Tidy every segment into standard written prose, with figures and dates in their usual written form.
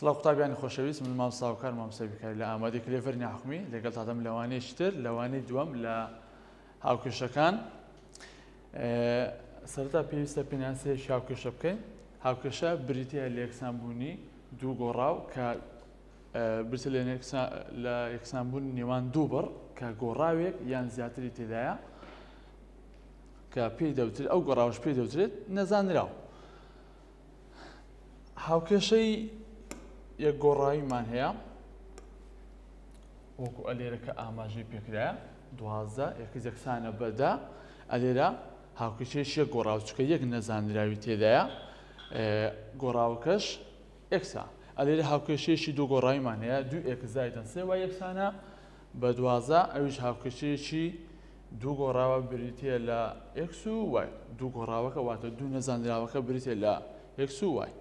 سڵاو قوتابیانی خۆشەویست، من مامۆستا وکار مامۆستای بیرکاری لە ئامادەی کلێڤەر ناحومی لەگەڵ تادەم لەوانەیەکی تر لەوانەی دووەم لە هاوکێشەکان. سەرەتا پێویستە پێناسەیەکی هاوکێشە بکەین. هاوکێشە بریتە لە یەکسانبوونی دوو گۆڕاو کە بریتە لە یەکسانبوونی نێوان دوو بڕ کە گۆڕاوێک یان زیاتری تێدایە کە پێی دەوترێت ئەو گۆڕاوش پێی دەوترێت نەزانراو. هاوکێشەی یەک گۆڕاویمان هەیە وەکو ئەلێرە کە ئاماژەی پێکرایە 12 یەکەس یەکسانە بە 10. ئەلێرە هاوکێشەیەکی یەک گۆڕاو چکە یەک نەزانراوی تێدایە گۆڕاوەکەش ئێکسا. ئەلێرە هاوکێشەیەکی دوو گۆڕاویمان هەیە 2 ئێکس زائیدەن 3 وای یەکسانە بە 12. ئەویش هاوکێشەیەکی دوو گۆڕاوە بریتە لە ئێکس و وای. دوو گۆڕاوەکە واتە دوو نەزانراوەکە بریتە لە ئێکس و وای.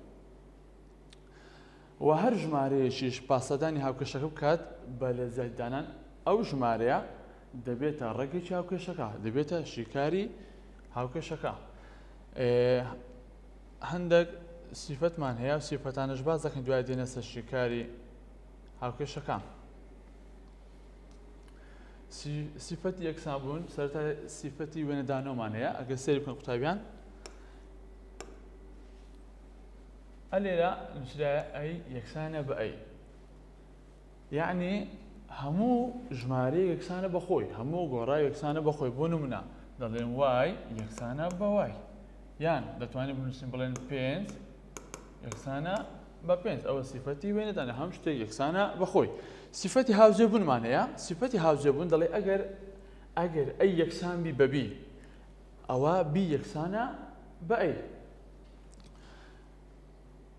و هەر ژمارەیەکیش پاسەدانی هاوکێشەکە بکات بە لە زایددانان ئەو ژمارەیە دەبێتە ڕێگێکی هاوکێشەکە، دەبێتە شیکاری هاوکێشەکە. هەندێک سیفەتمان هەیە و سیفەتانش باز دەکەین دوای دێنە سەر شیکاری هاوکێشەکان. سیفەتی یەکسانبوون سەرەتا سیفەتی وێنەدانەوەمان هەیە. ئەگەر سەیری بکەن قوتابیان ئەلێرە نووسرایە ئەی یەکسانە بە ئەی، یعنی هەموو ژمارەیە یەکسانە بەخۆی، هەموو گۆڕاو یەکسانە بەخۆی. بۆ نمونە دەڵێن وای یەکسانە بە وای، یان دەتوانین بنووسین بڵێن 5 یەکسانە بە 5. ئەوە سیفەتی وێنەدانە، هەم شتێک یەکسانە بەخۆی. سیفەتی هاوجێبوونمان هەیە. سیفەتی هاوجێبوون دەڵێ ئەگەر ئەی یەکسان بی بە بی ئەوە بی یەکسانە بە ئەی.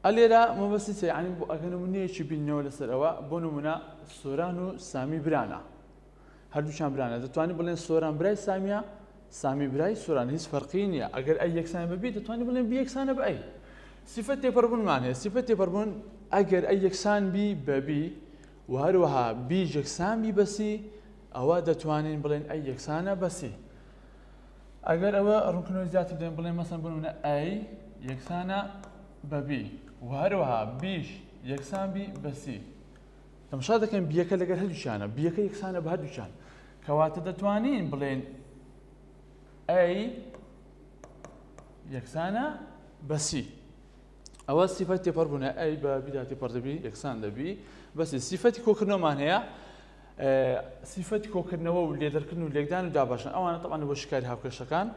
ئەلێرە مەبەستیچە یعنی بۆ ئەگەر نمونەیەکی بینەوە لەسەر ئەوە، بۆ نمونە سۆران و سامی برانە، هەردووچیان برانە. دەتوانین بڵێن سۆران برای سامیە، سامی برای سۆران، هیچ فەرقی نییە. ئەگەر ئەی یەکسانە بە بی دەتوانین بڵێن بی یەکسانە بە ئەی. سیفەت تێپەڕبوونمان هەیە. سیفەت تێپەڕبوون ئەگەر ئەی یەکسان بی بە بی و هەروەها بی یەکسان بی بە سی ئەوە دەتوانین بڵێن ئەی یەکسانە بە سی. ئەگەر ئەوە ڕوونکردنەوەی زیاتر بدەین بڵێن مەسەڵەن بۆ نمونە ئەی یەکسانە بە بی و هەروەها بیش یەکسان بی بە سی. تەماشا دەکەین بیەکە لەگەر هەردووچیانە، بیەکە یەکسانە بە هەردووچیان، کەواتە دەتوانین بڵێن ئەی یەکسانە بە سی. ئەوە سیفەت تێپەڕبوونە ئەی بە بیدا تێپەڕ دەبی یەکسان دەبی بەسی. سیفەتی کۆکردنەوەمان هەیە. سیفەتی کۆکردنەوە و لێدەرکردن و لێکدان و دابەشان ئەوانە تەبعاً بۆ شیکاری هاوکێشەکان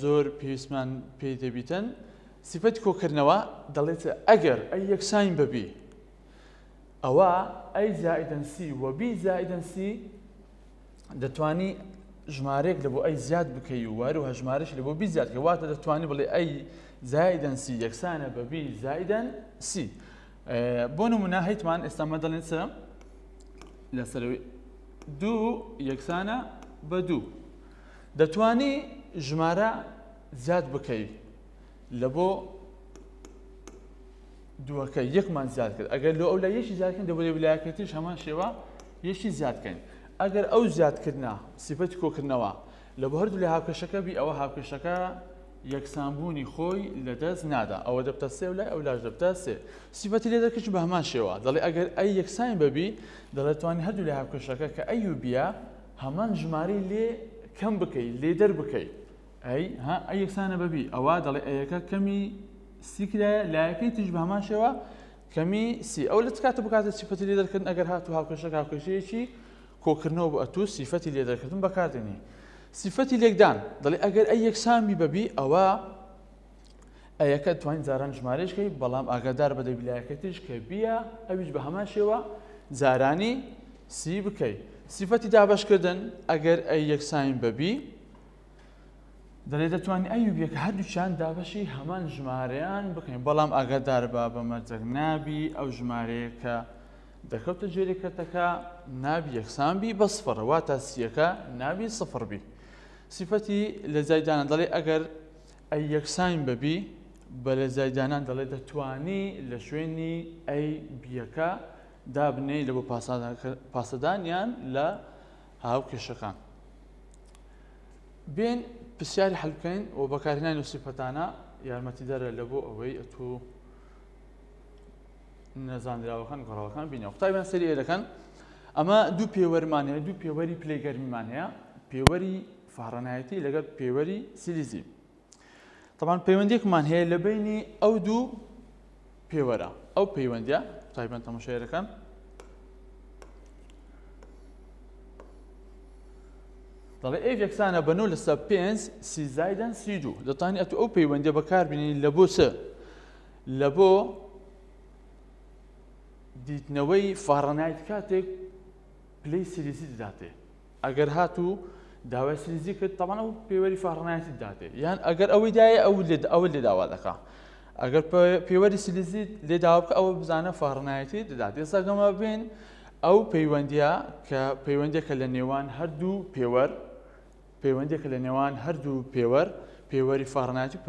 زۆر پێویستمان پێی دەبیتن. سیفەتی کۆکردنەوە دەڵێتە ئەگەر ئەی یەکسان بە بی ئەوە ئەی زائیدەن سی و بی زائیدەن سی دەتوانی ژمارەیەک لە بۆ ئەی زیاد بکەی و هەروەها ژمارەش لە بۆ بی زیاد بکەی، واتە دەتوانی بڵێ ئەی زائیدەن سی یەکسانە بە بی زائیدەن سی. بۆ نمونە هەیتمان ئێستا مە دەڵێن چ لەسەرەوەی 2 یەکسانە بە 2. دەتوانی ژمارە زیاد بکەی لە بۆ دووەکە یەکمان زیاد کرد. ئەگەر لە ئەو لای یەکی زیادکەین دەبێت لایەکەتیش هەمان شێوە یەکی زیادکەین. ئەگەر ئەو زیادکردنا سیفەتی کۆکردنەوە لە بۆ هەردوو لە هاوکێشەکە بی ئەوە هاوکێشەکە یەکسانبوونی خۆی لەدەست نادا، ئەوە دەبتە 3 و لای ئەو لاش دەبتە 3. سیفەتی لێدەرکەش بە هەمان شێوە دەڵێ ئەگەر ئەی یەکسان بەبی دەڵێتوانی هەردوو لە هاوکێشەکە کە ئەی و بیە هەمان ژمارەی لێ کەم بکەی لێدەر بکەی. ئەی یەکسانە بەبی ئەوە دەڵێ ئەیەکە کەمی سی کرایە لایەکەی تیش بە هەمان شێوە کەمی سی. ئەو لە کاتە بکاتە سیفەتی لێدەرکردن ئەگەر هاتوو هاوکێشەکە هاوکێشەیەکی کۆکردنەوە بۆ ئەتوو سیفەتی لێدەرکردن بەکاردێنی. سیفەتی لێکدان دەڵێ ئەگەر ئەی یەکسان بی بەبی ئەوە ئەیەکە توانین جاران ژمارەشکەی بەڵام ئاگادار بە دەبیلایەکەتیش کە بیە ئەویش بە هەمان شێوە جارانی سی بکەی. سیفەتی دابەشکردن ئەگەر ئەی یەکسان بەبی دەڵێ دەتوانین ئەی و بیەکە هەردووچیان دابەشی هەمان ژمارەیان بکەین، بەڵام ئاگادار بە بەمەرجەک نابی ئەو ژمارەیە کە دەکەوتە جێریکەتەکە نابی یەکسان بی بە سفر، واتە سیەکە نابی سفر بی. سیفەتی لە زایددانان دەڵێ ئەگەر ئەی یەکسان بەبی بە لە زایددانان دەڵێ دەتوانی لە شوێنی ئەی بیەکە دابنێی لە بۆ پاسەدانیان لە هاوکێشەکان. بێن پرسیاری هەڵ بکەین و بەکارهێنانی و سیفەتانە یارمەتیدەرە لە بۆ ئەوەی ئەتوو نەزانراوەکان گۆڕاوەکان بینەوە قوتابیان سەری ئێرەکەن ئەمە دوو پێوەرمان هەیە دوو پێوەری پلەی گەرمیمان هەیە پێوەری فارەنایەتی لەگەڵ پێوەری سیلیزی طبعاً پەیوەندیەکمان هەیە لە بینی ئەو دوو پێوەرە ئەو پەیوەندیە قوتابیان تەماشایەرەکەن دەڵێ ئف یەکسانە بە 9/5 سی زایدەن سی2 دەتوانێت ئەتو ئەو پەیوەندیە بەکاربێنین لە بۆ چ لە بۆ دیتنەوەی فارەنایت کاتێک پلەی سیلیزی دەداتێ ئەگەر هاتوو داوای سیلیزی کرد تەمان ئەو پێوەری فارەنایەتی دەداتێ یان ئەگەر ئەوەی دایە ئەو لێ داوا دەکا ئەگەر پێوەری سیلیزی لێ داوا بکە ئەوە بزانە فارەنایەتی دەدات ئێستا گەمە بین ئەو پەیوەندیە کە پەیوەندێکە لە نێوان هەردوو پێوەر پەیوەندێکە لە نێوان هەردوو پێوەر پێوەری فارەنایەتی و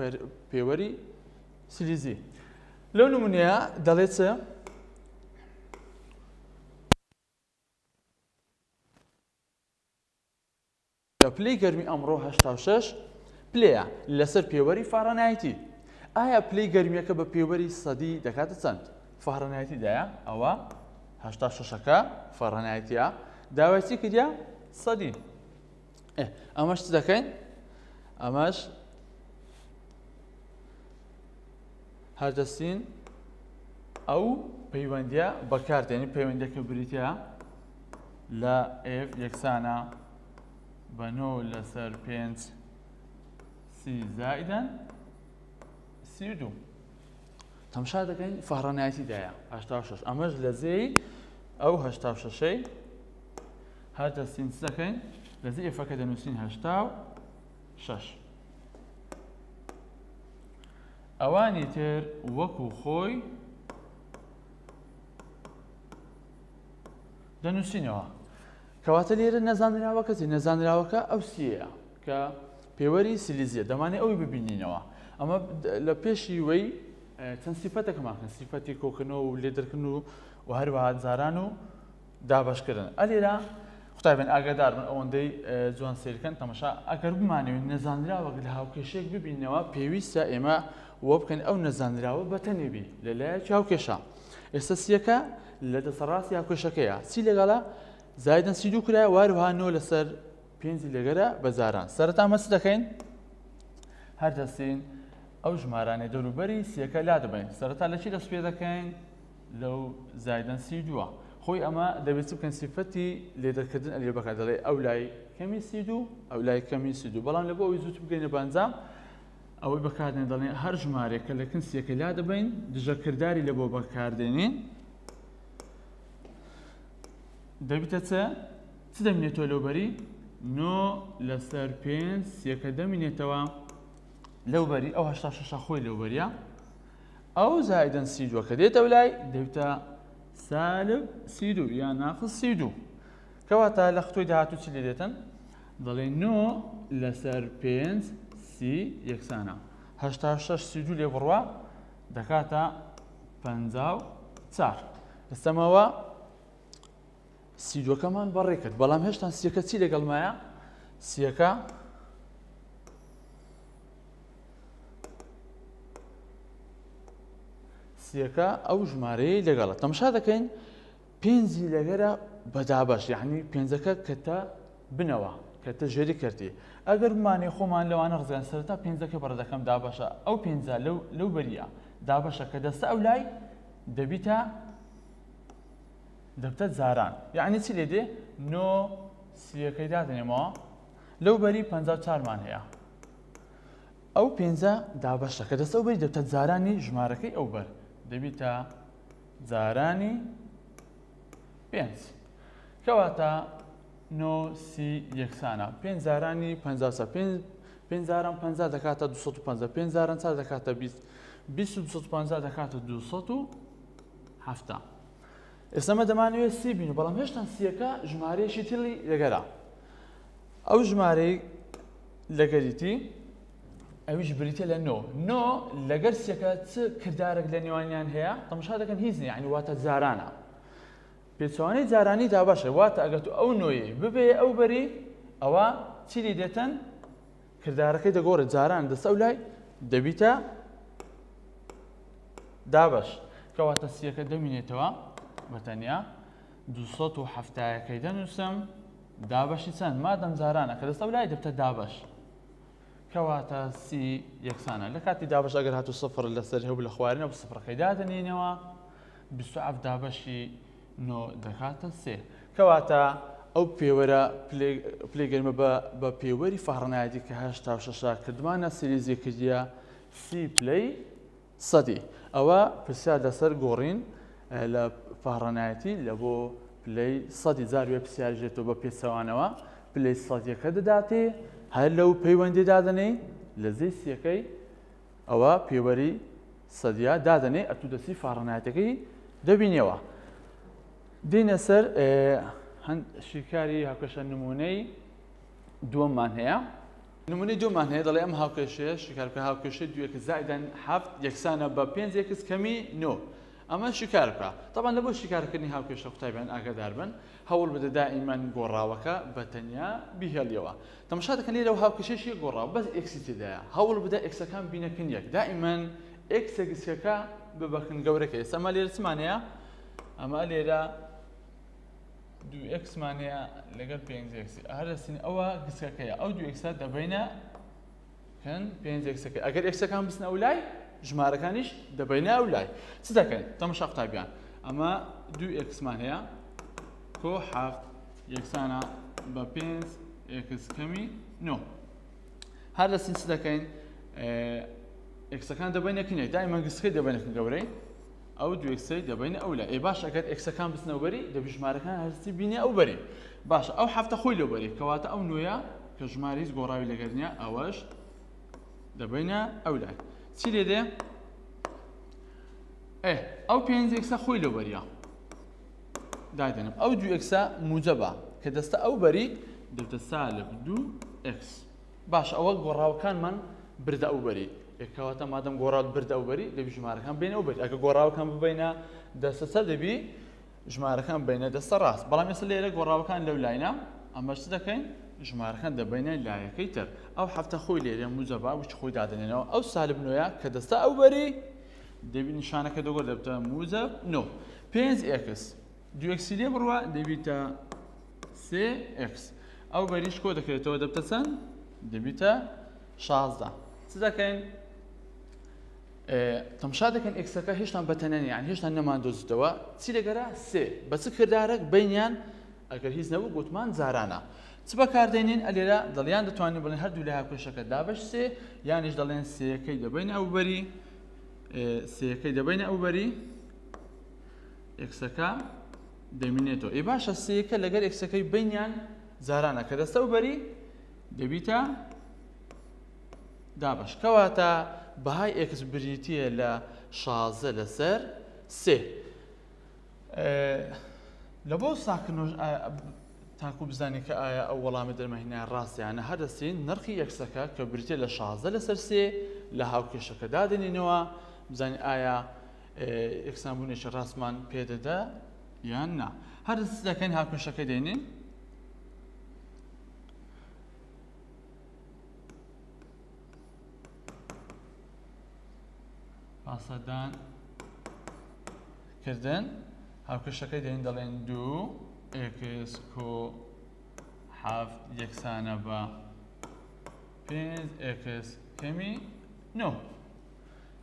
پێوەری سیلیزی لەو نمونەیە دەڵێت چ پلەی گەرمی ئەمڕۆ 86 پلەیە لەسەر پێوەری فارەنایەتی ئایا پلەی گەرمیەکە بە پێوەری سەدی دەکاتە چەند فارەنایەتیدایە ئەوە 86ەکە فارەنایەتیە داوای چی کردیا سەدی ئەمەش چ دەکەین ئەمەش هەردەستین ئەو پەیوەندیە بەکاردێنی پەیوەندێکە بریتە لە f یەکسانە بە 9/5 سی زائدەن سی2 تەماشا دەکەین فارەنایەتیدایە 86 ئەمەش لە زێی ئەو 86ەی هەردەستین چ دەکەین لە زێی ئێفەکە دەنووسین 86 ئەوانی تر وەکو خۆی دەنووسینەوە کەواتە لێرە نەزانراوەکە چی نەزانراوەکە ئەو سیەیە کە پێوەری سیلیزیە دەمانێت ئەوی ببینینەوە ئەمە لە پێشی وەی چەند سیفەتێکماکەن سیفەتی کۆکردنەوە و لێدەرکردن و هەروەها جاران و دابەشکردن ئەلێرە قوتابیان ئاگادار بن ئەوەندەی جوان سیرکەن تەماشا ئەگەر بمانەوێت نەزانراوەک لە هاوکێشەیەک ببینەوە پێویستە ئێمە وە بکەین ئەو نەزانراوە بەتەنێبی لەلایەکی هاوکێشە ئێستا سیەکە لە دەسەڕاستی هاوکێشەکەیە چی لەگەڵە زایدەن سی2 کرایە واروها 9 لەسەر 5 لەگەرە بە زاران سەرەتا مەچ دەکەین هەردەستین ئەو ژمارانەی دەوروبەری سیەکە لا دەبین سەرەتا لە چی دەست پێ دەکەین لەو زایدەن سی2 خۆی ئەمە دەبێت بکەن سیفەتی لێدەرکردن ئەلێ بەکار دەڵێ ئەو لای کەمی سی2 ئەو لای کەمی سی2 بەڵام لە بۆ ئەوی زووت بگەینە بەنجام ئەوەی بەکاردێن دەڵێن هەر ژمارێک کە لە کنسیەکە لا دەبین دژەکردداری لە بۆ بەکاردێنین دەبێتە چ دەمێنێتەوە لەوبەری 9/5 سیەکە دەمێنێتەوە لەوبەری ئەو 86 خۆی لەوبەریە ئەو زایدەن سی2 کە دێتە لای دەبێتە سالب سی2 یان ناقص سی2 کەواتە لە خۆی داهاتوو چی لێ دێتن دەڵێ 9/5 سی یەکسانە 86 سی2 لێ بڕوە دەکاتە 54 ئێستەمەوە سی2کەمان بەڕێ کرد بەڵام هێشتا سیەکە چی لەگەڵمایە سیەکە ئەو ژمارەیە لەگەڵە تەماشا دەکەین پێنجی لەگەرە بەدابەش یعنی پێنجەکە کەتە بنەوە کەتە ژێری کردی ئەگەر بمانێ خۆمان لەوانە ڕزگان سەرەتا پێنجەکە بەڕێدەکەم دابەشە ئەو پێنجە لەو بەریە دابەشە کە دەستە ئەو لای دەبیتە زاران یعنی چی لێ دێ 9 سیەکەی دادنێمەوە لەو بەری 54مان هەیە ئەو پێنجە دابەشە کە دەستە ئەو بەری دەبتە زارانی ژمارەکەی ئەو بەر دەبیتە زارانی 5 کەواتە 9 سی یەکسانە 5 زارانی 50 5 زاران 50 دەکاتە 250 5 زاران 4 دەکاتە 20 250 دەکاتە 270 ئێستەمە دەمانوێت سی بین بەڵام هێشتا سیەکە ژمارەیەشی تڵی لەگەرە ئەو ژمارەی لەگەریتی ئەویش بریتە لە 9 لەگەر سیەکە چ کردارێک لە نێوانیان هەیە تەماشا دەکەن هیچ نیە یعنی واتە زارانە پێچوانەی زارانی دابەشە واتە ئەگەر تو ئەو نۆیە ببێ ئەو بەری ئەوە چی دێتن کردارەکەی دەگۆڕێت زاران دەستە ئەو لای دەبیتە دابەش کەواتە سیەکە دەمینێتەوە بەتەنیا 270 دەنووسم دابەشی چەند مادەم زارانە کە دەستە لای دەبتە دابەش کەواتە سی یەکسانە لە کاتی دابەش ئەگەر هاتو سفر لەسەر هەبوو لە خوارینە بە سفرەکەی دادەنێنەوە 27 دابەشی 9 دەکاتە سێ کەواتە ئەو پێوەرە پلێگەرمە بە پێوەری فەڕنایەتی کە 86 کردمانە سریزی کردیە سی پلەی سەدی ئەوە پرسیار لەسەر گۆڕین لە فەڕنایەتی لە بۆ پلەی سەدی زاروێ پرسیارژێتەوە بە پێچەوانەوە پلەی سەدیەکە دەداتێ هەر لەو پەیوەندی دادەنێ لە زەی سیەکەی ئەوە پێوەری سەدیا دادەنێ ئەتوو دەسی فەڕنایەتەکەی دەبینەوە دێنە سەر شیکاری هاوکێشە نمونەی دووەممان هەیە نمونەی دووەممان هەیە دەڵێ ئەم هاوکێشەیە شیکارکە هاوکێشەی دووەکە زائیدەن 7 یەکسانە بە 5 یەکس کەمی 9 ئەمە شیکار بکە طبعا لە بۆ شیکارکردنی هاوکێشە قوتایبیان ئاگادار بن هەوڵ بدە دائیمان گۆڕاوەکە بە تەنیا بیهێڵیەوە تەماشا دەکەن لێرە هاوکێشەیەکی گۆڕاوە بەس ئێکسی تێدایە هەوڵ بدە ئێکسەکان بینەکەن یەک دائیمان ئێکسە گسکەکە ببەکن گەورەکە ئێستا ئەمە لێرە چمان هەیە ئەمە لێرە 2x-مان هەیە لەگەڵ 5x هەرسین ئەوە گسکەکەیە ئەو 2x دەبینە کەن 5x ئەگەر ئێکسەکان بچنە ئەو لای ژمارەکانیش دەبینە ئەو لای چ دەکەین تەماشا قوتابیان ئەمە 2x-مان هەیە کۆ 7 یەکسانە بە 5x کەمی 9 هەر لەسین چ دەکەین ئێکسەکان دەبینەکەن یەک دائیمان گسکەی دەبینەکەن گەورەی ئەو 2x دەبینە ئەو لای باش ئەگەر ئێکسەکان بچنە بەری دەبی ژمارەکان هەرسی بینێ ئەو بەری باشە ئەو 7 خۆی لەو بەری کەواتە ئەو نوۆیە کە ژمارەی گۆڕاوی لەگەر نییە ئەوەش دەبینە ئەو لای چی لێ دێ ئەو 5x خۆی لەو بەریە دادێنم ئەو 2x موجەبە کە دەستە ئەو بەری دەبتە سالب 2x باش ئەوە گۆڕاوەکانمان بردە ئەو بەری کەواتە مادەم گۆڕاوت بردە ئەو بەری دەبی ژمارەکان بینە ئەو بەری ئەگە گۆڕاوەکان ببینە دەستە سەر دەبی ژمارەکان بینە دەستە ڕاست بەڵام ئێستا لێرە گۆڕاوەکان لەو لاینە ئەمە چ دەکەین ژمارەکان دەبینە لایەکەی تر ئەو 7 خۆی لێرە موجەبە وچ خۆی دادەنێنەوە ئەو سالب نۆیە کە دەستە ئەو بەری دەبی نیشانەکە دەگۆڕ دەبتە موجەب 9 5x 2x لێ بڕوە دەبیتە 3x ئەو بەریش کۆ دەکرێتەوە دەبتە چەند دەبیتە 16 چ دەکەین تەماشا دەکەن ئێکسەکە هێشتا بەتەنێنی یان هێشتا نەماندۆزیتەوە چی لەگەرە سێ بە چ کردارێک بینیان ئەگەر هیچ نەبوو گوتمان زارانە چ بەکاردێنین ئەلێرە دڵیان دەتوانین بڵێن هەردوو لە هاوکێشەکە دابەش سێ یانیش دەڵێن سێەکەی دەبینە ئەو بەری سێەکەی دەبینە ئەو بەری ئێکسەکە دەمینێتەوە ئێ باشە سێەکە لەگەر ئێکسەکەی بینیان زارانە کە دەستە ئەو بەری دەبیتە دابەش کەواتە بەهای ئێکس بریتیە لە 16 لەسەر سێ لە بۆ ساکردنەوەش تاکو بزانێت کە ئایا ئەو وەڵامی دەرمەهێنای ڕاستیانە هەردەستین نرخی یەکسەکە کە بریتە لە 16 لەسەر سێ لە هاوکێشەکە دادێنینەوە بزانین ئایا یەکسانبوونێکی ڕاستمان پێدەدا یان نا هەردەست دەکەین هاوکێشەکە دێنین پاسەدان کردن هاوکێشەکەی دێنین دەڵێن 2x کۆ 7 یەکسانە بە 5x کەمی 9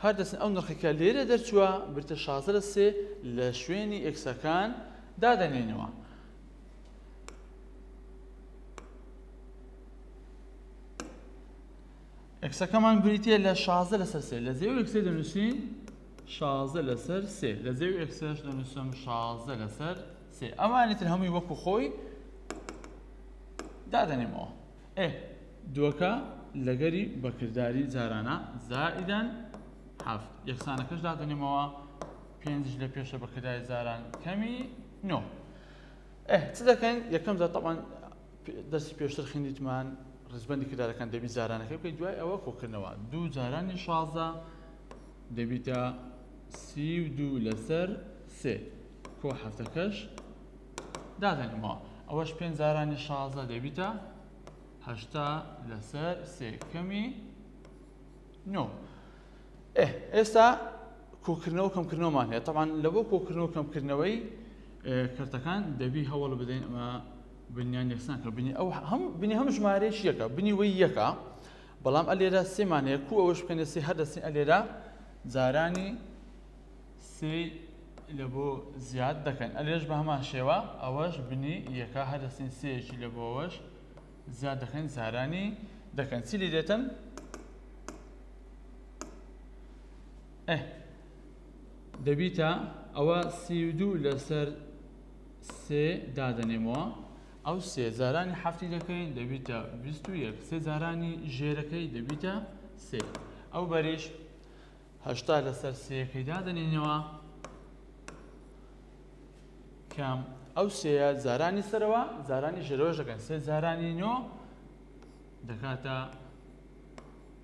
هەردەستن ئەو نرخێکە لێرە دەرچووە بریتە 16 لە سێ لە شوێنی ئێکسەکان دادەنێنەوە ئێکسەکەمان بریتە لە 16 لەسەر سێ لە زێو ئێکسێ دەنووسین 16 لەسەر سێ لە زێو ئێکسەش دەنووسم 16 لەسەر سێ ئەمانێتر هەمووی وەکو خۆی دادەنێمەوە دووەکە لەگەری بەکردداری جارانە زائیدەن 7 یەکسانەکەش دادەنێمەوە 5 لە پێشە بەکردداری جاران کەمی 9 چ دەکەین یەکەم جار طبعا دەستی پێشتر خوێندیتمان ڕزبەندی کردارەکان دەبی زارانەکە بکەیت دوای ئەوە کۆکردنەوە 2 جارانی 16 دەبیتە 32 لەسەر 3 کۆ هەفتەکەش دادەنێمەوە ئەوەش 5 جارانی 16 دەبیتە 8 لەسەر 3 کەمی 9 ئێستا کۆکردنەوە کەمکردنەوەمان هەیە طبعا لە بۆ کۆکردنەوە کەمکردنەوەی کەرتەکان دەبی هەوڵ بدەین ئەمە بنیان یەکسان کە بنی هەم ژمارەیەش یەکە بنی وەی یەکە بەڵام ئەلێرە سێمان هەیە کو ئەوەش بکەنە سێ هەردەستین ئەلێرە جارانی سێ لە بۆ زیاد دەکەن ئەلێش بە هەمان شێوە ئەوەش بنی یەکە هەردەستین سێیەکی لە بۆ ئەوەش زیاد دەکەن زارانی دەکەن چی لێ دێتن دەبیتە ئەوە 32 لەسەر سێ دادەنێمەوە ئەو سێ زارانی هەفتی دەکەین دەبیتە 21 سێ زارانی ژێرەکەی دەبیتە سێ ئەو بەریش 80 لەسەر سێەکەی دادەنێنەوە کام ئەو سێە زارانی سەرەوە زارانی ژێرەوەش دەکەن سێ زارانی نۆ دەکاتە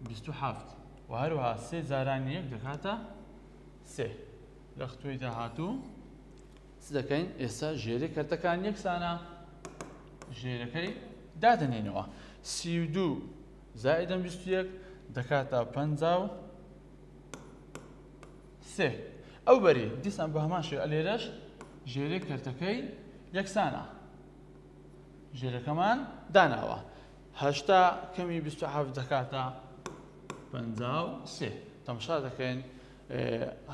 27 و هەروەها سێ زارانی یەک دەکاتە سێ لە ختوی داهاتوو چ دەکەین ئێستا ژێری کەرتەکان یەکسانە ژێرەکەی دادەنێنەوە 32 زائدەن 21 دەکاتە 53 ئەو بەری دیسان بە هەمان شێوە ئەلێرەش ژێری کەرتەکەی یەکسانە ژێرەکەمان داناوە 80 کەمی 27 دەکاتە 53 تەماشا دەکەین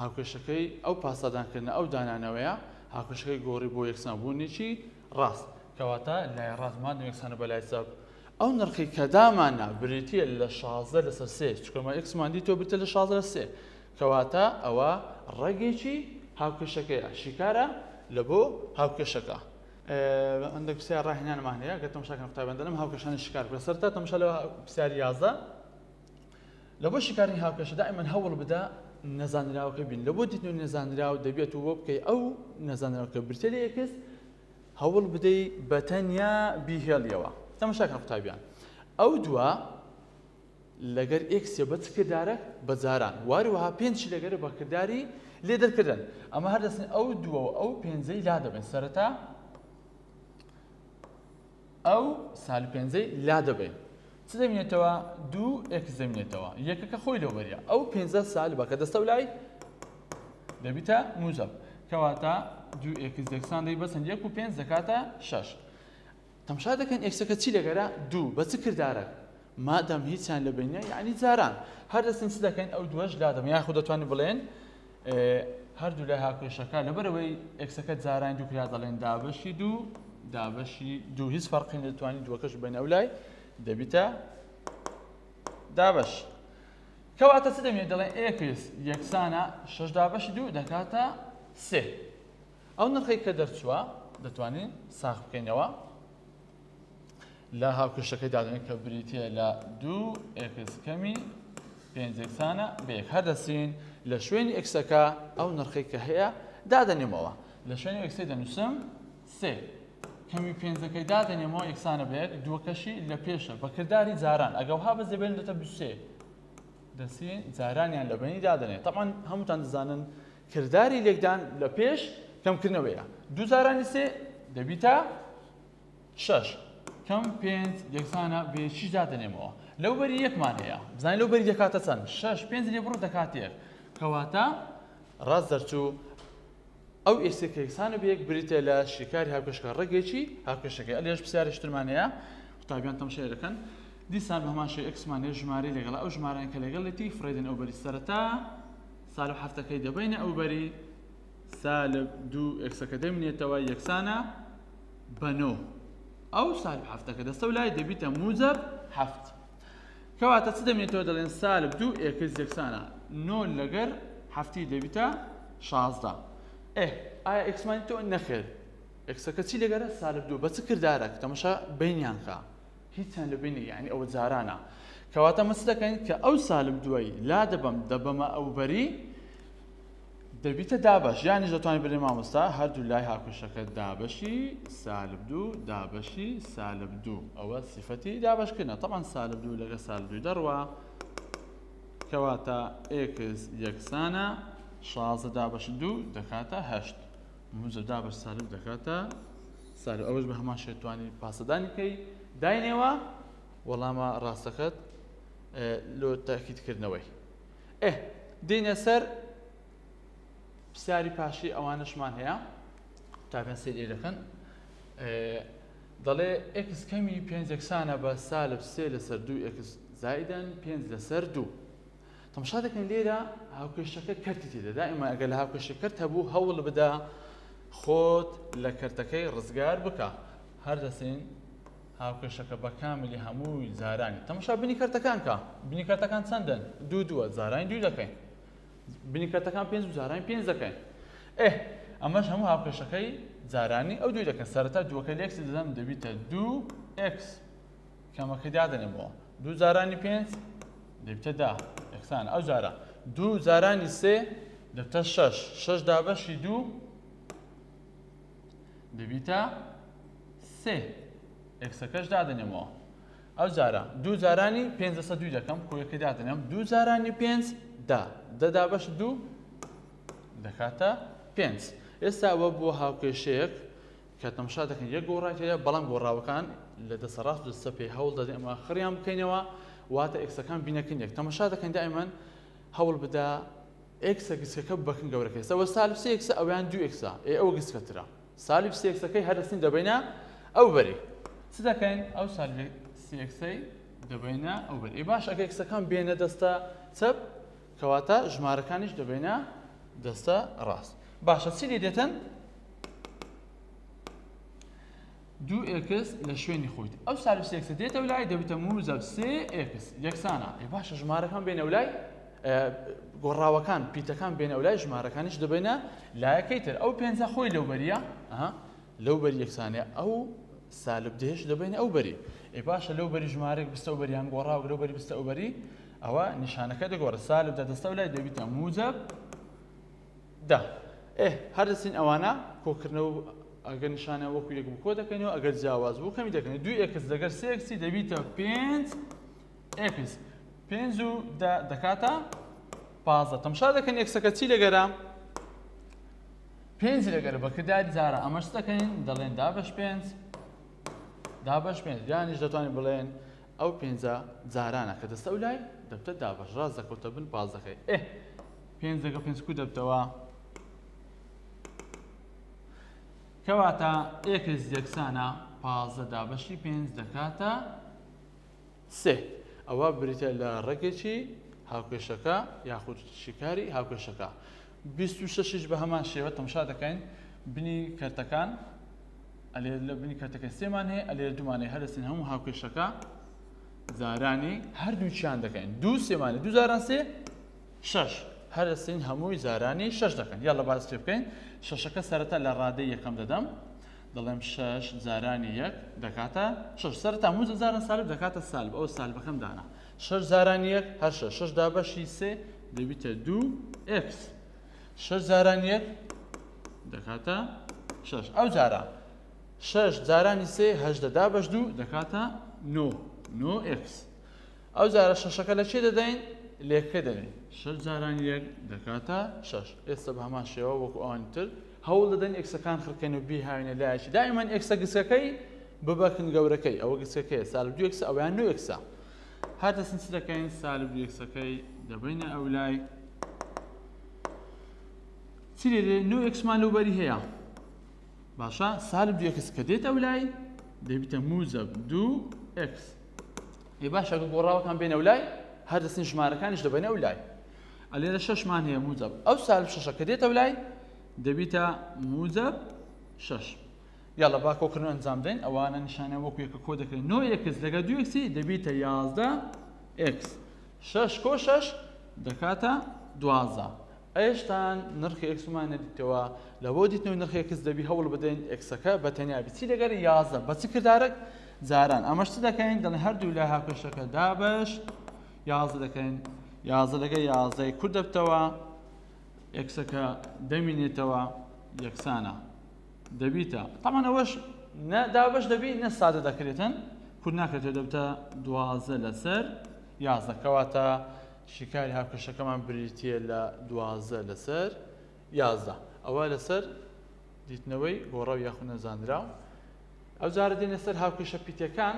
هاوکێشەکەی ئەو پاسەدانکردنە ئەو دانانەوەیە هاوکێشەکەی گۆڕی بۆ یەکسان بوونێکی ڕاست کەواتە لای ڕاستمان یەکسانە بەلای چەپ ئەو نرخی کە دامانە بریتیە لە 16 لەسەر 3 چکەمە ئێکسمان دیتەوە بریتە لە 16 لەسەر 3 کەواتە ئەوە ڕێگێکی هاوکێشەکەیە شیکارە لە بۆ هاوکێشەکە هەندێک پرسیار ڕاهێنانمان هەیە کە تەماشاکەن قوتابیان دەڵێم هاوکێشانی شکار بکە سەرەتا تەماشا لە پرسیاری 11 لە بۆ شیکاری هاوکێشە دائیمەن هەوڵ بدە نەزانراوەکە بین لە بۆ دیتنەوە نەزانراو دەبێت و بۆ بکەی ئەو نەزانراوەکە بریتە لە یەکس هەوڵ بدەی بەتەنیا بیهێڵیەوە تەماشاکەن قوتابیان ئەو دووە لەگەر ئێکسێ بە چ کردارێک بە جاران واروەها پێنجی لەگەرە بە کردداری لێ دەرکردن ئەمە هەردەستن ئەو دووە و ئەو پێنجەی لا دەبن سەرەتا ئەو سال پێنجەی لا دەبین چ دەمێنێتەوە دوو ئێکس دەمێنێتەوە یەکەکە خۆی لەوبەریە ئەو پێنجە سال بەکە دەستە و لای دەبیتە موزەب کەواتە دوو ئێکس یەکسان دەی بەسن 1 و 5 دەکاتە 6 تەماشا دەکەن ئێکسەکە چی لەگەرە دوو بە چ کردارێک مادام هیچیان لە بینە یعنی جاران هەردەستن چ دەکەین ئەو دووەش لا دەبن یاخود دەتوانین بڵێن هەردوو لای هاوکێشەکە لەبەرەوەی ئێکسەکە جاران دوو کرا دەڵێن دابەشی دوو دابەشی دوو هیچ فەرقی نەدەتوانین دووەکەش بین ئەو لای دەبیتە دابەش کەواتە چ دەمێت دەڵێن ئێکس یەکسانە 6 دابەشی دوو دەکاتە 3 ئەو نرخی کە دەرچووە دەتوانین ساغ بکەینەوە لە هاوکێشەکەی دادەنێت کە بریتە لە 2 ئێکس کەمی 5 یەکسانە بە یەک هەردەچین لە شوێنی ئێکسەکە ئەو نرخی کە هەیە دادەنێمەوە لە شوێنی ئێکسەی دەنووسم 3 کەمی 5ەکەی دادەنێمەوە یەکسانە بە یەک دووەکەشی لە پێشە بە کردداری جاران ئەگەوها بەس دەبێن دەتە 23 دەچین جارانیان لە بینی دادەنێت طبعا هەمووتان دەزانن کردداری لێکدان لە پێش کەمکردنەوەیە دوو جارانی سێ دەبیتە 6 کەم 5 یەکسانە بێچی دادەنێمەوە لەو بەری یەکمان هەیە بزانین لەو بەری دەکاتە چەند 6 5 لێ بڕۆ دەکات یەک کەواتە ڕاست دەرچوو ئەو ئێسێکە یەکسانە بە یەک بریتە لە شیکاری هاوکێشەکە ڕێگێکی هاوکێشەکەی ئەلێش پرسیارێشترمان هەیە قوتابیان تەماشای دەکەن دیسان بە هەمان شێوە ئێکسمان هەیە ژمارەی لەگەڵ ئەو ژمارەیان کە لەگەڵێتی فڕێدن ئەو بەری سەرەتا سالب هەفتەکەی دەبینە ئەو بەری سالب دوو ئێکسەکە دەمێنێتەوە یەکسانە بە 9 ئەو سالب هەفتەکە دەستە و لای دەبیتە موجب هەفت کەواتە چ دەمێنێتەوە دەڵێن سالب دوو ئێکس یەکسانە 9 لەگەر هەفتی دەبیتە 16 ئایا ئێکسمانی تۆ نەخێر ئێکسەکە چی لەگەرە سالب دوو بە چ کردارێک تەماشا بینیان کە هیچیان لە بینی یعنی ئەوە جارانە کەواتە مەس دەکەین کە ئەو سالب دووەی لا دەبەمە ئەو بەری دەبیتە دابەش یانی دەتوانین بڵێن مامۆستا هەردوو لای هاوکێشەکە دابەشی سالب دوو دابەشی سالب دوو ئەوە سیفەتی دابەشکردنە طبعا سالب دوو لەگە سالب دووی دەڕوا کەواتە ئێکس یەکسانە 16 دابەش دوو دەکاتە 8 موجب دابەش سالب دەکاتە سالب ئەوەش بە هەمان شێوە توانی پاسەدانیکەی داینەوە وەڵامە ڕاستەکەت لۆ تاکیدکردنەوەی دێنە سەر پرسیاری پاشی ئەوانەشمان هەیە تا پێ سێ دەکەن دەڵێ x کەمی 5 یەکسانە بە سالب 3 لەسەر 2 x زائداً 5 لەسەر 2 تەماشا دەکەن لێرە هاوکێشەکە کەرتی تێدا دائیما ئەگەر لە هاوکێشە کەرت هەبوو هەوڵ بدە خۆت لە کەرتەکەی ڕزگار بکە هەر دەسین هاوکێشەکە بە کاملی هەمووی زارانی تەماشا بنی کەرتەکان کە بنی کەرتەکان چەندن دووە زارانی 2 دەکەین بنی کەرتەکان 5 و زارانی 5 دەکەین ئەمەش هەموو هاوکێشەکەی زارانی ئەو 2 دەکەن سەرەتا دووەکە لە x دەدەم دەبیتە 2x کەمەکە دادەنێمەوە 2 زارانی 5 دەبیتە 10 یەکسانە ئەو جارە 2 زارانی 3 دەبتە 6 دابەشی 2 دەبیتە 3 ئەکسەکەش دادەنێمەوە ئەو جارە 2 زارانی 5 لەسەر 2 دەکەم کۆیەکە دادەنێم 2 زارانی 5 دە بەش 2 دەکاتە 5 ئێستا ئەوە بۆ هاوکێشەیەک کە تەماشا دەکەن یەک گۆڕایەتەیە بەڵام گۆڕاوەکان لە دەسەڕاست و دەستە پێی هەوڵ دەدەین ئەمە خڕیان بکەینەوە واتە ئێکسەکان بینەکەن یەک تەماشا دەکەن دائیمەن هەوڵ بدە ئێکسە گسکەکە بەکن گەورەکەی ئەوە سالب 3 ئێکسە ئەویان 2 ئێکسە ئەو گسکەترە سالب 3 ئێکسەکەی هەردەستین دەبینە ئەو بەری چ دەکەین ئەو سالب 3 ئێکسەی دەبینە ئەو بەری باش ئەگە ئێکسەکان بێنە دەستە چەپ کەواتە ژمارەکانیش دەبینە دەستە ڕاست باشە چی لێ دێتن 2x لە شوێنی خۆیت ئەو سالب 3 ئێکسە دێتە لای دەبێتە موزەب 3x یەکسانە باشە ژمارەکان بێنە لای گۆڕاوەکان پیتەکان بێنە لای ژمارەکانیش دەبێنە لایەکەی تر ئەو 5 خۆی لەو بەریە لەو بەری یەکسانەیە ئەو سالب دێش دەبێنە ئەو بەری باشە لەو بەری ژمارەك بستە ئەو بەریان گۆڕاو لەو بەری بستە ئەو بەری ئەوە نیشانەکە دەگۆڕە سالب دەدەستە لای دەبێتە موزەب 10 هەردەستین ئەوانە کۆکردنەوە ئەگەر نیشانە وەکو یەک بکۆ دەکەنەوە ئەگەر جیاواز بوو کەمی دەکەن 2x لەگەر 3x دەبیتە 5x 5 و دەکاتە 15 تەماشا دەکەن ئێکسەکە چی لەگەرە 5 لەگەرە بەکرداری جارە ئەمەش دەکەین دەڵێن دابەش 5 یانیش دەتوانین بڵێن ئەو 5 جارانە کە دەستە لای دەبتە دابەش ڕاست دەکەوتە بن 15 5 لەگە 5 کو دەبتەوە کەواتە x یەکسانە 15 دابەشی 5 دەکاتە 3 ئەوە بریتە لە ڕێگێکی هاوکێشەکە یاخود شیکاری هاوکێشەکە 26 بە هەمان شێوە تەماشا دەکەین بنی کەرتەکان لە بنی کەرتەکە سێمان هەیە ئەلێرە دوومانەیە هەردەستین هەموو هاوکێشەکە زارانی هەردووچیان دەکەین 2 سێمانە 2 زاران 3 6 هەردەستین هەمووی زارانی 6 دەکەن یا لە باز پێ بکەین شەشەکە سەرەتا لە ڕادەی یەکەم دەدەم دەڵێم 6 زارانی 1 دەکاتە 6 سەرەتا هەموو زاران سالب دەکاتە سالب ئەو سالبەکەم دانا 6 زارانی 1 هەر 6 دابەشی 3 دەبیتە 2x 6 زارانی 1 دەکاتە 6 ئەو جارە 6 زارانی 3 8 دابەش 2 دەکاتە 9x ئەو جارە شەشەکە لە چێ دەدەین لێکە دەدەین 6 زارانی 1 دەکاتە 6 ئێستا بە هەمان شێوە وەکو ئەوانی تر هەوڵ دەدەین ئێکسەکان خڕکەین و بیهاوینە لایەکی دائیمەن ئێکسە گسکەکەی ببەکن گەورەکەی ئەوە گسکەکەیە سالب 2x ئەویان 9x هەر دەستین چ دەکەین سالب 2xەکەی دەبینە ئەو لای چی لێ 9xمان لەوبەری هەیە باشە سالب 2x کە دێت ئەو لای دەبیتە موزەب 2x باشە گۆڕاوەکان بێنە ئەو لای هەر دەستین ژمارەکانیش دەبێنە ئەو لای ئەلێرە 6مان هەیە موزەب ئەو سالب 6 کە دێت ئەو لای دەبیتە موزەب 6 یاڵە با کۆکردن ئەنجام بدەین ئەوانە نیشانە وەکو یەکە کۆ دەکەین 9x لەگە 2x دەبیتە 11x 6 کۆ 6 دەکاتە 12 ئێشتان نرخی ئێکسمان نەدیتەوە لە بۆ دیتنەوەی نرخی ئێکس دەبی هەوڵ بدەین ئێکسەکە بە تەنیابی چی لەگەر 11 بە چی کردارێک زاران ئەمەش چ دەکەین دەڵێن هەردوو لای هاوکێشەکە دابەش 11 دەکەین 11 لەگە 11 کورد دەبتەوە ئێکسەکە دەمینێتەوە یەکسانە دەبیتە تامان ئەوەش نە دابەش دەبی نە سادە دەکرێتن کورد ناکرێتەوە دەبتە 12 لەسەر 11 کەواتە شیکاری هاوکێشەکەمان بریتیە لە 12 لەسەر 11 ئەوە لەسەر دیتنەوەی گۆڕاو یاخود نەزانراو ئەو جارە دێنە سەر هاوکێشە پیتەکان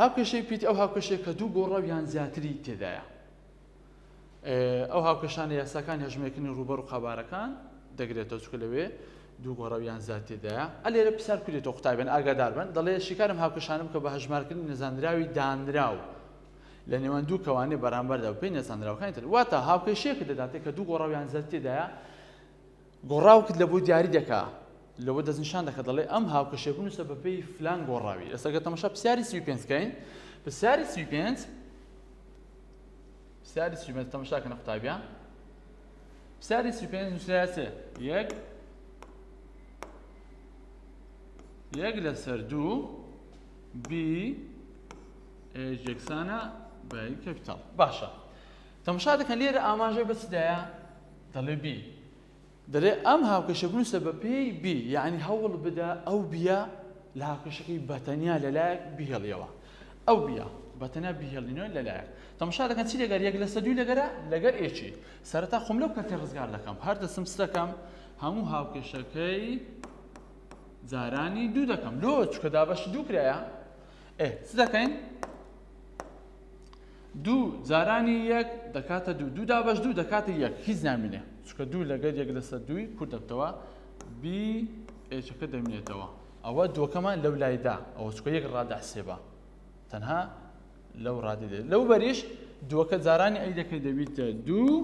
هاوکێشەی پیت ئەو هاوکێشەیە کە دوو گۆڕاو یان زیاتری تێدایە ئەو هاوکەشانە یاساکان هەژمێکنی ڕوبەر و قەبارەکان دەگرێتەوە چکە لەوێ دوو گۆڕەویان زیاتێدایە ئەلێرە پرسیار کورێتەوە قوتابیان ئاگادار بن دەڵێ شیکارم هاوکەشانم کە بە هەژمارکردنی نەزانراوی دانراو لە نێوان دوو کەوانەی بەرامبەردا و پێی نەزانراوەکانی تر واتە هاوکەشەیەکە دەداتێت کە دوو گۆڕەویان زیاتێدایە گۆڕاوکت لە بۆ دیاری دەکا لەوە دەستنیشان دەکات دەڵێ ئەم هاوکەشەیە بنووسە بە پێی فلان گۆڕاوی ئێستا کە تەماشا پرسیاری 35 بکەین پرسیاری 35 پرسیاری 35 تەماشاکەن قوتابیان پرسیاری 35 نووسرایە چێ یەک لەسەر دوو بی یەکسانە بە کەپیتاڵ باشە تەماشا دەکەن لێرە ئاماژەی بە چدایە دەڵێ بی دەڵێ ئەم هاوکەشە بنووسە بە پێی بی یعنی هەوڵ بدە ئەو بیە لە هاوکەشەکەی بەتەنیا لەلایەک بیهێڵیەوە ئەو بیە بەتەنیا بیهێڵینەوە لەلایەک تەماشا دەکەن چی لەگەر یەک لەسەر دووی لەگەرە لەگەر ئێچی سەرەتا خۆم لەو کەتێ ڕزگار دەکەم هەر دەستم چ دەکەم هەموو هاوکەشەکەی زارانی دوو دەکەم لۆ چکە دابەشی دوو کرایە چ دەکەین دوو زارانی یەک دەکاتە دوو دابەش دوو دەکاتە یەک هیچ نامینێ چکە دوو لەگەر یەک لەسەر دووی کورد دەبتەوە بی ئێچەکە دەمێنێتەوە ئەوە دووەکەمان لەو لایدا ئەوە چکە یەک ڕادەحسێبە تەنها لەو ڕادی دێت لەو بەریش دووەکە جارانی ئەی دەکەی دەبیتە دوو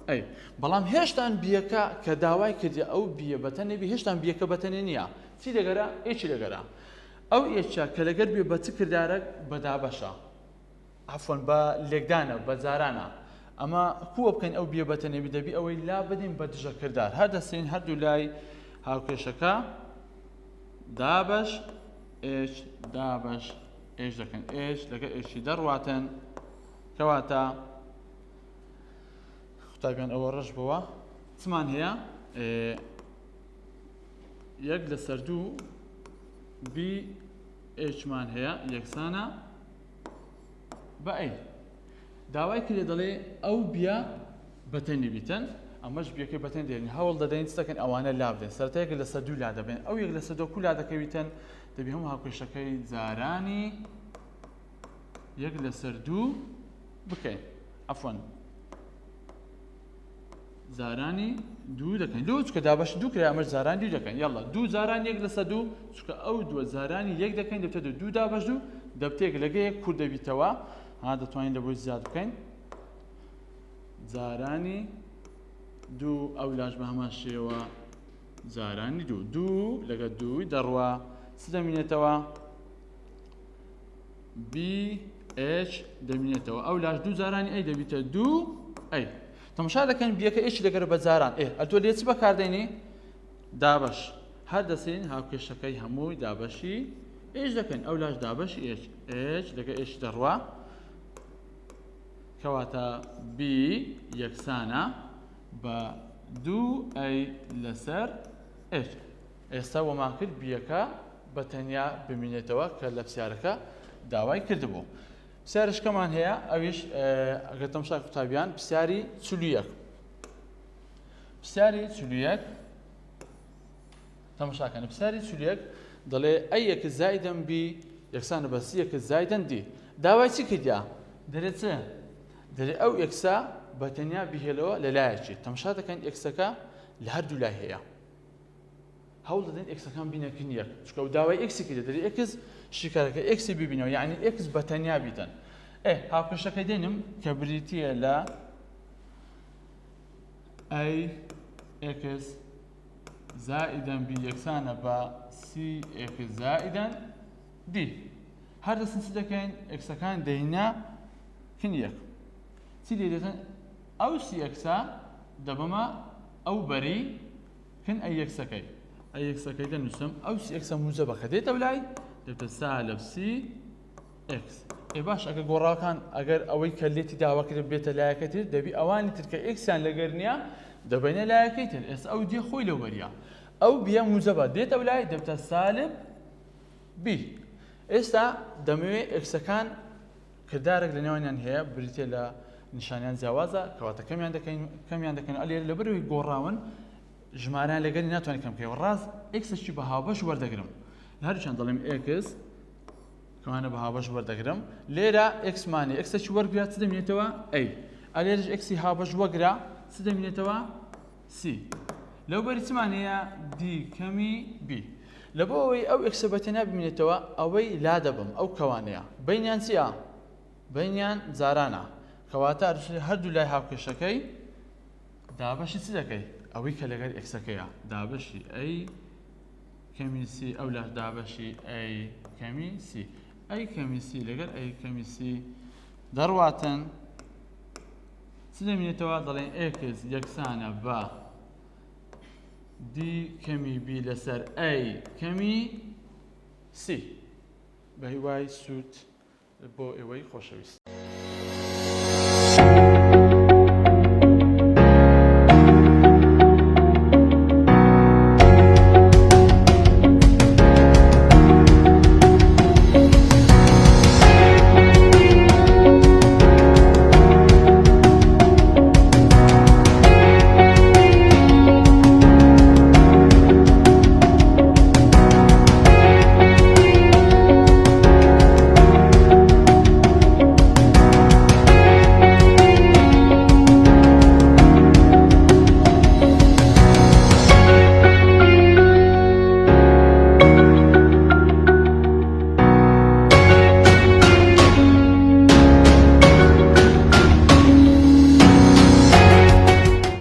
ئەی بەڵام هێشتان بیەکە کە داوای کردی ئەو بیە بەتەنێ بی هێشتان بیەکە بەتەنێ نییە چی لەگەرە ئێچی لەگەرە ئەو ئێچە کە لەگەر بێ بە چ کردارەک بەدابەشە عفۆن بە لێکدانە بە جارانە ئەمە کووە بکەین ئەو بیە بەتەنێ بی دەبی ئەوەی لا بدەین بە دژە کردار هەر دەستین هەردوو لای هاوکێشەکە دابەش ئێچ دابەش ئێچ دەکەن ئێچ لەگەر ئێچی دەڕواتن کەواتە قوتابیان ئەوە ڕەش بووە چمان هەیە یەک لەسەر دوو بی ئێچمان هەیە یەکسانە بە ئەی داوای کرێ دەڵێ ئەو بیە بەتەنی بیتن ئەمەش بیەکەی بەتەن دێنین هەوڵ دەدەین چ دەکەن ئەوانە لا بدەین سەرەتا یەک لەسەر دوو لا دەبێن ئەو یەک لەسەر دوو لا دەکەویتن دەبی هەموو هاوکێشەکەی جارانی یەک لەسەر دوو بکەین عفۆن زارانی دوو دەکەین لۆ چکە دابەش دوو کرا ئەمەش زارانی دوو دەکەین یاڵڵا دوو زارانی یەک لەسەر دوو چکە ئەو دووە زارانی یەک دەکەین دەبتە دوو دابەش دوو دەبتێک لەگە یەک کوور دەبیتەوە ها دەتوانین لە بۆی زیاد بکەین زارانی دوو ئەو لاش بە هەمان شێوە زارانی دوو لەگە دووی دەڕوا چ دەمینێتەوە بی ئێچ دەمینێتەوە ئەو لاش دوو زارانی ئەی دەبیتە دوو ئەی تەماشا دەکەن بیەکە ئێچی لەگەرە بە جاران ئەتۆ لێ چ بەکاردێنی دابەش هەر دەسین هاوکێشەکەی هەمووی دابەشی ئێچ دەکەین ئەو لاش دابەشی ئێچ لەگە ئێچ دەڕوا کەواتە بی یەکسانە بە دوو ئەی لەسەر ئێچ ئێستا وەمان کرد بیەکە بە تەنیا بمینێتەوە کە لە پرسیارەکە داوای کردبوو پرسیارشکەمان هەیە ئەویش ئەگەر تەماشا قوتابیان پرسیاری چلوویەک پرسیاری چلوویەک تەماشاکەن پرسیاری چلوویەک دەڵێ ئەی یەک زایدەن بی یەکسانە بە سی یەک زایدەن دی داوای چی کردیا دەرێت چ دەرێ ئەو ئێکسا بەتەنیا بیهێلەوە لەلایەکی تەماشا دەکەن ئێکسەکە لە هەردوو لای هەیە هەوڵ دەدەین ئێکسەکان بینەکن یەک چکە داوای ئێکسی کرد دەرێ ئێکس شیکارەکە ئێکسی ببینەوە یعنی ئێکس بەتەنیا بیتن هاوکێشەکەی دێنم کە بریتیە لە ئەی ئێکس زائدەن بی یەکسانە بە سی ئێکس زائدەن دی هەر دەستن چی دەکەین ئێکسەکان دەینە کن یەک چی لێ دێتن ئەو سی ئێکسا دەبەمە ئەو بەری کن ئەی یەکسەکەی ئەی یەکسەکەی دەنووسم ئەو سی ئێکسە موزەبەکە دێتە لای دەبتە سالب سی ئێکس باش ئەگە گۆڕاوەکان ئەگەر ئەوەی کە لێتی داواکرد بێتە لایەکە تر دەبی ئەوانی تر کە ئێکسیان لەگەر نییە دەبینە لایەکەی تر ئێستا ئەو دێ خۆی لەو بەریە ئەو بیە موزەبە دێتە لای دەبتە سالب بی ئێستا دەمەوێت ئێکسەکان کردارێک لە نێوانیان هەیە بریتێ لە نیشانیان جیاوازە کەواتە کەمیان دەکەین ئەلێر لەبەرەوەی گۆڕاون ژمارەیان لەگەری ناتوانین کەم بکەین ڕاست ئێکسەشی بە هاوبەش وەردەگرم لە هەردووچیان دەڵێم ئێکس کەوانە بە هاوبەش وەردەگرم لێرە ئێکسمانی ئێکسەشی وەرگرات چ دەمێنێتەوە ئەی ئەلێرش ئەکسی هاوبەش وەگرا چ دەمێنێتەوە سی لەو بەری چمانەیە دی کەمی بی لە بۆ ئەوەی ئەو ئەکسە بەتەنیا ببینێتەوە ئەوەی لا دەبم ئەو کەوانەیە بینیان چییە؟ بینیان جارانە کەواتە هەردوو لای هاوکێشەکەی دابەشی چ دەکەی؟ ئەوەی کە لەگەڵ ئەکسەکەیە دابەشی ئەی کەمی سی ئەو لە دابەشی ئەی کەمی سی ئەی کەمی سی لەگەڵ ئەی کەمی سی دەڕواتن چ دەمێنێتەوە دەڵێن ئێکس یەکسانە بە دی کەمی بی لەسەر ئەی کەمی سی بە هیوای سوود بۆ ئێوەی خۆشەویست.